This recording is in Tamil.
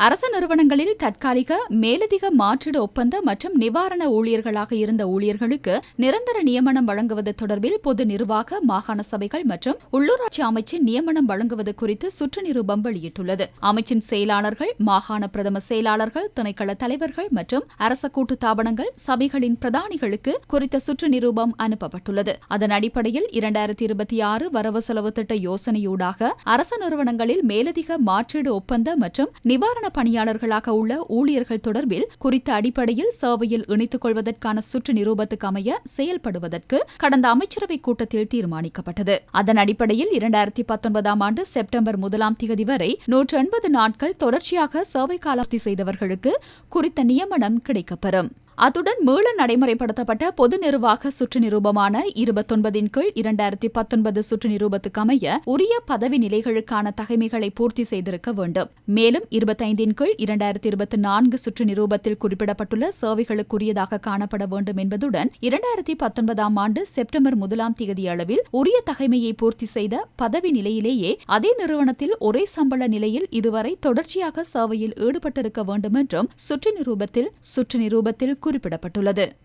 அரசு நிறுவனங்களில் தற்காலிக மேலதிக மாற்றீடு ஒப்பந்த மற்றும் நிவாரண ஊழியர்களாக இருந்த ஊழியர்களுக்கு நிரந்தர நியமனம் வழங்குவது தொடர்பில் பொது நிர்வாக மாகாண சபைகள் மற்றும் உள்ளூராட்சி அமைச்சின் நியமனம் வழங்குவது குறித்து சுற்று நிரூபம் வெளியிட்டுள்ளது. அமைச்சின் செயலாளர்கள், மாகாண பிரதம செயலாளர்கள், திணைக்கள தலைவர்கள் மற்றும் அரச கூட்டு தாபனங்கள் சபைகளின் பிரதானிகளுக்கு குறித்த சுற்று நிரூபம் அனுப்பப்பட்டுள்ளது. அதன் அடிப்படையில் 2026 வரவு செலவு திட்ட யோசனையூடாக அரசு நிறுவனங்களில் மேலதிக மாற்றீடு ஒப்பந்த மற்றும் நிவாரண பணியாளர்களாக உள்ள ஊழியர்கள் தொடர்பில் குறித்த அடிப்படையில் சேவையில் இணைத்துக் கொள்வதற்கான சுற்று நிரூபத்துக்கு அமைய செயல்படுவதற்கு கடந்த அமைச்சரவை கூட்டத்தில் தீர்மானிக்கப்பட்டது. அதன் அடிப்படையில் 2019 ஆண்டு செப்டம்பர் 1 வரை 180 நாட்கள் தொடர்ச்சியாக சேவை காலாவதி செய்தவர்களுக்கு குறித்த நியமனம் கிடைக்கப்பெறும். அத்துடன் மீள நடைமுறைப்படுத்தப்பட்ட பொது நிர்வாக சுற்று நிரூபமான 29 கீழ் 2019 சுற்று நிரூபத்துக்கு அமைய உரிய பதவி நிலைகளுக்கான தகைமைகளை பூர்த்தி செய்திருக்க வேண்டும். மேலும் 25 கீழ் 2024 சுற்று நிரூபத்தில் குறிப்பிடப்பட்டுள்ள சேவைகளுக்குரியதாக காணப்பட வேண்டும் என்பதுடன் 2019 ஆண்டு செப்டம்பர் 1 அளவில் உரிய தகைமையை பூர்த்தி செய்த பதவி நிலையிலேயே அதே நிறுவனத்தில் ஒரே சம்பள நிலையில் இதுவரை தொடர்ச்சியாக சேவையில் ஈடுபட்டிருக்க வேண்டும் என்றும் சுற்று நிரூபத்தில் குறிப்பிடப்பட்டுள்ளது.